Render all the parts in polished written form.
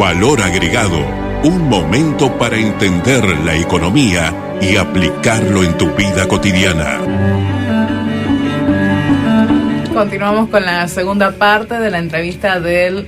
Valor Agregado, un momento para entender la economía y aplicarlo en tu vida cotidiana. Continuamos con la segunda parte de la entrevista del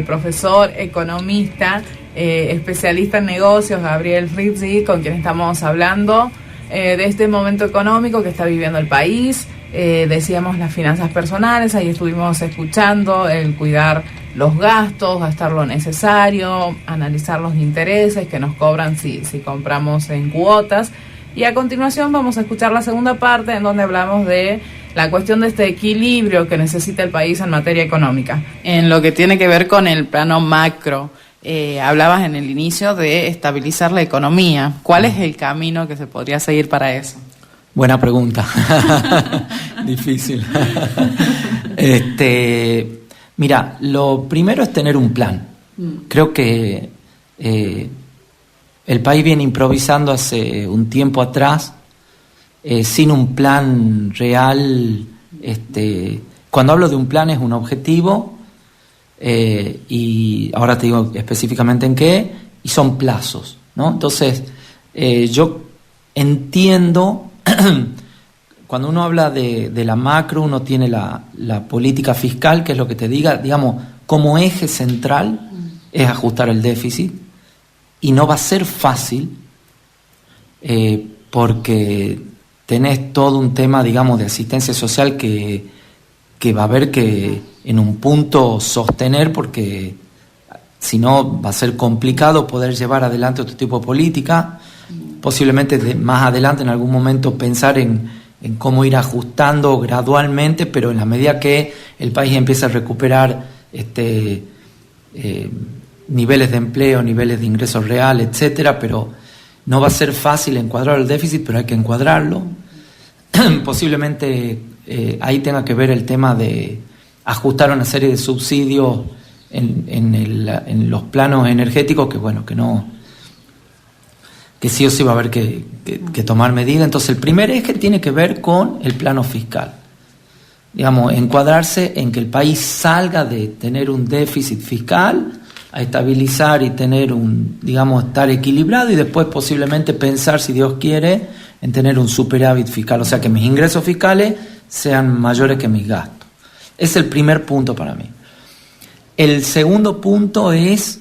profesor economista, especialista en negocios, Gabriel Rizzi, con quien estamos hablando de este momento económico que está viviendo el país. Decíamos las finanzas personales, ahí estuvimos escuchando el cuidar los gastos, gastar lo necesario, analizar los intereses que nos cobran si compramos en cuotas. Y a continuación vamos a escuchar la segunda parte en donde hablamos de la cuestión de este equilibrio que necesita el país en materia económica. En lo que tiene que ver con el plano macro, hablabas en el inicio de estabilizar la economía. ¿Cuál es el camino que se podría seguir para eso? Buena pregunta. Difícil. Mira, lo primero es tener un plan. Creo que el país viene improvisando hace un tiempo atrás, sin un plan real. Cuando hablo de un plan es un objetivo, y ahora te digo específicamente en qué, y son plazos, ¿no? Entonces, yo entiendo, cuando uno habla de la macro, uno tiene la política fiscal, que es lo que te diga, digamos, como eje central es ajustar el déficit, y no va a ser fácil, porque tenés todo un tema, digamos, de asistencia social que va a haber que en un punto sostener, porque si no va a ser complicado poder llevar adelante otro tipo de política. Posiblemente más adelante en algún momento pensar en cómo ir ajustando gradualmente, pero en la medida que el país empieza a recuperar niveles de empleo, niveles de ingresos real, etcétera, pero no va a ser fácil encuadrar el déficit, pero hay que encuadrarlo. Posiblemente ahí tenga que ver el tema de ajustar una serie de subsidios en los planos energéticos, que sí o sí va a haber que tomar medidas. Entonces, el primer eje tiene que ver con el plano fiscal. Digamos, encuadrarse en que el país salga de tener un déficit fiscal a estabilizar y tener estar equilibrado, y después posiblemente pensar, si Dios quiere, en tener un superávit fiscal, o sea, que mis ingresos fiscales sean mayores que mis gastos. Es el primer punto para mí. El segundo punto es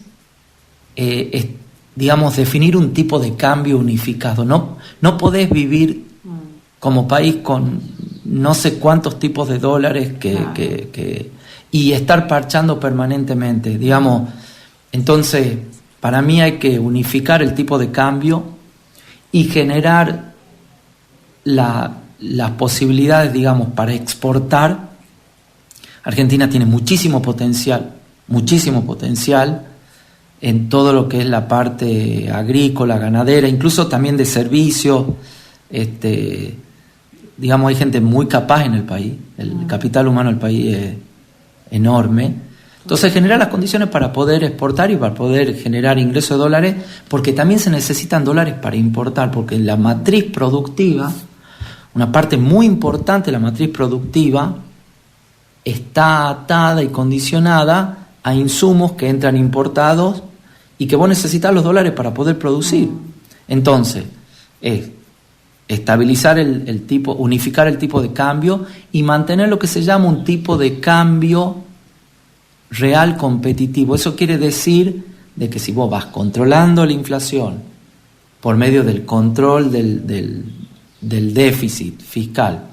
definir un tipo de cambio unificado. No podés vivir como país con no sé cuántos tipos de dólares y estar parchando permanentemente. Entonces, para mí hay que unificar el tipo de cambio y generar las posibilidades, para exportar. Argentina tiene muchísimo potencial en todo lo que es la parte agrícola, ganadera, incluso también de servicios. Hay gente muy capaz en el país, el capital humano del país es enorme. Entonces, generar las condiciones para poder exportar y para poder generar ingresos de dólares, porque también se necesitan dólares para importar, porque la matriz productiva, una parte muy importante de la matriz productiva, está atada y condicionada a insumos que entran importados y que vos necesitas los dólares para poder producir. Entonces, es estabilizar unificar el tipo de cambio y mantener lo que se llama un tipo de cambio real competitivo. Eso quiere decir de que si vos vas controlando la inflación por medio del control del déficit fiscal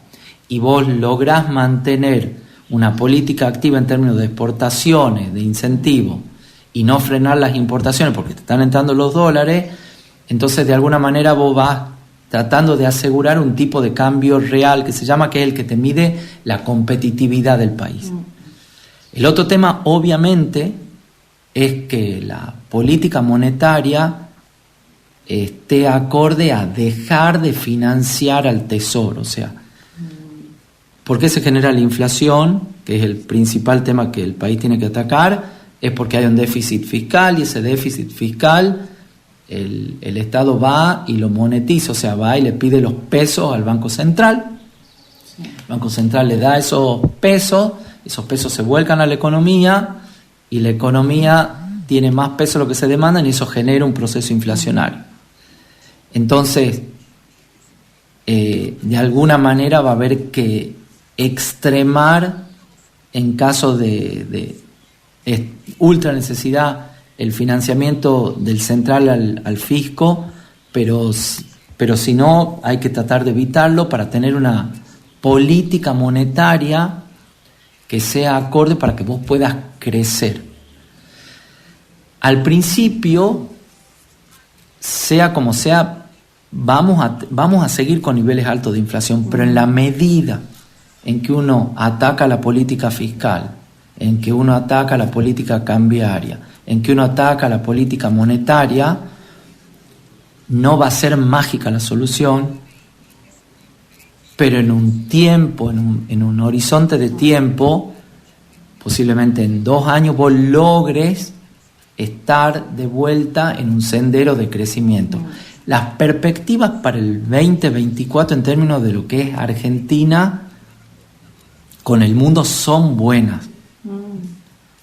y vos lográs mantener una política activa en términos de exportaciones, de incentivos, y no frenar las importaciones porque te están entrando los dólares, entonces de alguna manera vos vas tratando de asegurar un tipo de cambio real que se llama, que es el que te mide la competitividad del país. El otro tema, obviamente, es que la política monetaria esté acorde a dejar de financiar al tesoro. O sea, ¿por qué se genera la inflación? Que es el principal tema que el país tiene que atacar. Es porque hay un déficit fiscal, y ese déficit fiscal el Estado va y lo monetiza, o sea, va y le pide los pesos al Banco Central. El Banco Central le da esos pesos se vuelcan a la economía, y la economía tiene más peso lo que se demanda y eso genera un proceso inflacionario. Entonces, de alguna manera va a haber que extremar en caso de ultra necesidad el financiamiento del central al fisco, pero si no hay que tratar de evitarlo para tener una política monetaria que sea acorde para que vos puedas crecer. Al principio, sea como sea, vamos a seguir con niveles altos de inflación, pero en la medida en que uno ataca la política fiscal, en que uno ataca la política cambiaria, en que uno ataca la política monetaria, no va a ser mágica la solución, pero en un tiempo, en un horizonte de tiempo, posiblemente en 2 años vos logres estar de vuelta en un sendero de crecimiento. Las perspectivas para el 2024 en términos de lo que es Argentina con el mundo son buenas.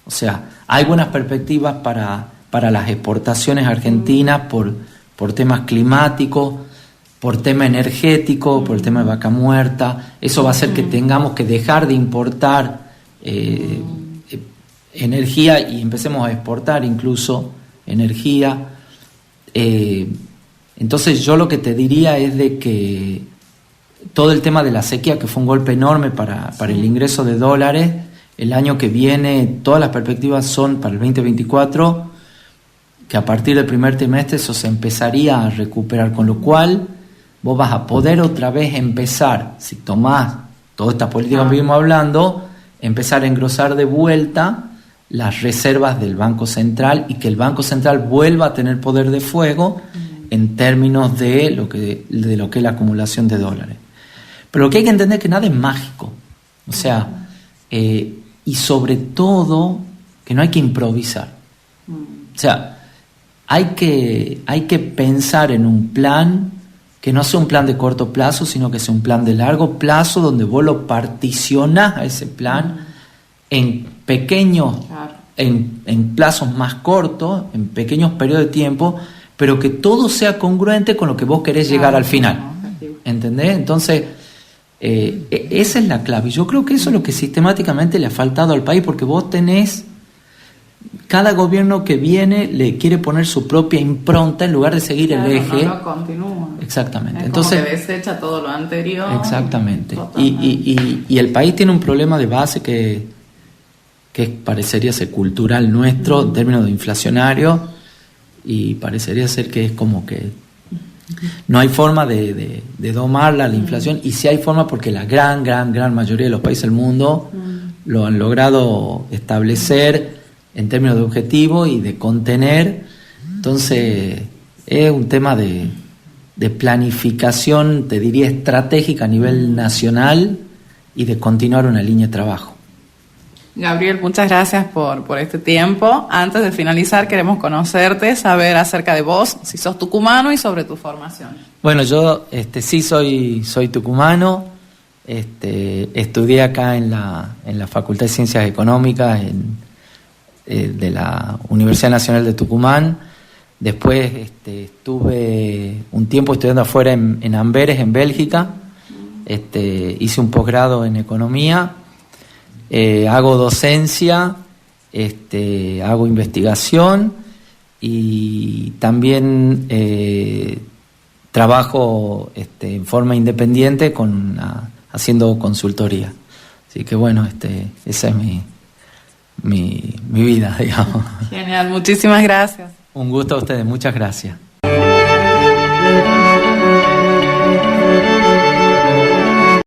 O sea, hay buenas perspectivas para las exportaciones argentinas por temas climáticos, por tema energético, por el tema de vaca muerta. Eso va a hacer que tengamos que dejar de importar energía y empecemos a exportar incluso energía. Entonces yo lo que te diría es de que todo el tema de la sequía, que fue un golpe enorme para el ingreso de dólares, el año que viene todas las perspectivas son para el 2024 que a partir del primer trimestre eso se empezaría a recuperar, con lo cual vos vas a poder otra vez empezar, si tomás toda esta política que vimos hablando, empezar a engrosar de vuelta las reservas del Banco Central y que el Banco Central vuelva a tener poder de fuego en términos de lo que es la acumulación de dólares. Pero lo que hay que entender es que nada es mágico. O sea, y sobre todo que no hay que improvisar. O sea, hay que pensar en un plan que no sea un plan de corto plazo, sino que sea un plan de largo plazo, donde vos lo particionás a ese plan en pequeños, en plazos más cortos, en pequeños periodos de tiempo, pero que todo sea congruente con lo que vos querés llegar al final. ¿Entendés? Entonces, esa es la clave. Yo creo que eso es lo que sistemáticamente le ha faltado al país, porque vos tenés, cada gobierno que viene le quiere poner su propia impronta en lugar de seguir el eje. No lo continúa. Exactamente. Es entonces, como que desecha todo lo anterior. Exactamente. Y el país tiene un problema de base que parecería ser cultural nuestro en términos de inflacionario, y parecería ser que es como que no hay forma de domarla, la inflación, y sí hay forma porque la gran mayoría de los países del mundo lo han logrado establecer en términos de objetivo y de contener. Entonces es un tema de planificación, te diría estratégica a nivel nacional, y de continuar una línea de trabajo. Gabriel, muchas gracias por este tiempo. Antes de finalizar, queremos conocerte, saber acerca de vos, si sos tucumano y sobre tu formación. Bueno, yo sí soy tucumano. Estudié acá en la Facultad de Ciencias Económicas de la Universidad Nacional de Tucumán. Después estuve un tiempo estudiando afuera en Amberes, en Bélgica. Hice un posgrado en economía. Hago docencia, hago investigación y también trabajo en forma independiente haciendo consultoría. Así que bueno, esa es mi vida, digamos. Genial, muchísimas gracias. Un gusto a ustedes, muchas gracias.